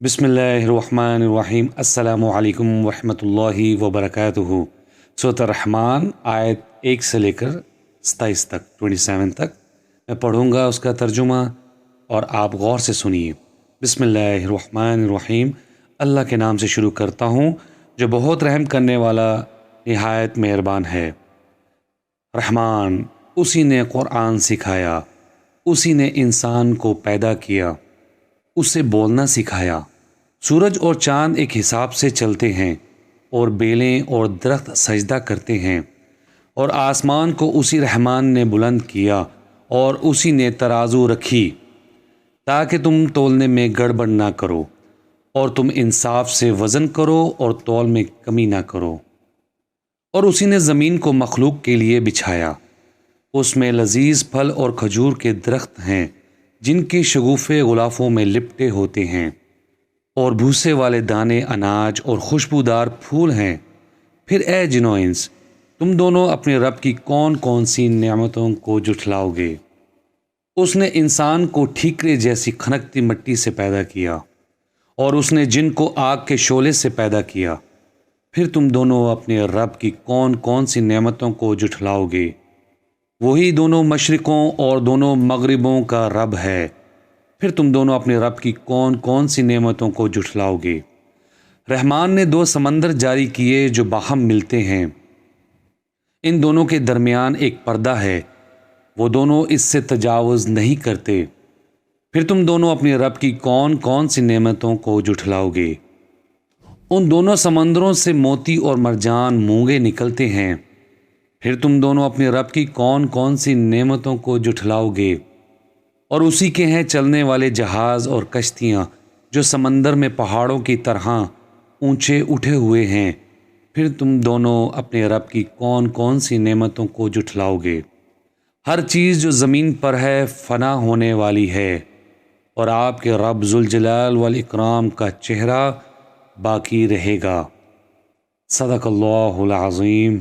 بسم اللہ الرحمن الرحیم۔ السلام علیکم ورحمۃ اللہ وبرکاتہ۔ سورۃ الرحمن آیت 1 سے لے کر 27 تک 27 تک میں پڑھوں گا اس کا ترجمہ اور آپ غور سے سنیے۔ بسم اللہ الرحمن الرحیم۔ اللہ کے نام سے شروع کرتا ہوں جو بہت رحم کرنے والا نہایت مہربان ہے۔ رحمان، اسی نے قرآن سکھایا، اسی نے انسان کو پیدا کیا، اسے بولنا سکھایا۔ سورج اور چاند ایک حساب سے چلتے ہیں، اور بیلیں اور درخت سجدہ کرتے ہیں، اور آسمان کو اسی رحمان نے بلند کیا اور اسی نے ترازو رکھی تاکہ تم تولنے میں گڑبڑ نہ کرو، اور تم انصاف سے وزن کرو اور تول میں کمی نہ کرو۔ اور اسی نے زمین کو مخلوق کے لیے بچھایا، اس میں لذیذ پھل اور کھجور کے درخت ہیں جن کی شگوفے غلافوں میں لپٹے ہوتے ہیں، اور بھوسے والے دانے اناج اور خوشبودار پھول ہیں۔ پھر اے جن و انس، تم دونوں اپنے رب کی کون کون سی نعمتوں کو جھٹلاؤ گے؟ اس نے انسان کو ٹھیکرے جیسی کھنکتی مٹی سے پیدا کیا، اور اس نے جن کو آگ کے شعلے سے پیدا کیا۔ پھر تم دونوں اپنے رب کی کون کون سی نعمتوں کو جھٹلاؤ گے؟ وہی دونوں مشرقوں اور دونوں مغربوں کا رب ہے۔ پھر تم دونوں اپنے رب کی کون کون سی نعمتوں کو جھٹلاؤ گے؟ رحمان نے 2 سمندر جاری کیے جو باہم ملتے ہیں، ان دونوں کے درمیان ایک پردہ ہے، وہ دونوں اس سے تجاوز نہیں کرتے۔ پھر تم دونوں اپنے رب کی کون کون سی نعمتوں کو جھٹلاؤ گے؟ ان دونوں سمندروں سے موتی اور مرجان مونگے نکلتے ہیں۔ پھر تم دونوں اپنے رب کی کون کون سی نعمتوں کو جھٹلاؤ گے؟ اور اسی کے ہیں چلنے والے جہاز اور کشتیاں جو سمندر میں پہاڑوں کی طرح اونچے اٹھے ہوئے ہیں۔ پھر تم دونوں اپنے رب کی کون کون سی نعمتوں کو جھٹلاؤ گے؟ ہر چیز جو زمین پر ہے فنا ہونے والی ہے، اور آپ کے رب ذوالجلال والاکرام کا چہرہ باقی رہے گا۔ صدق اللہ العظیم۔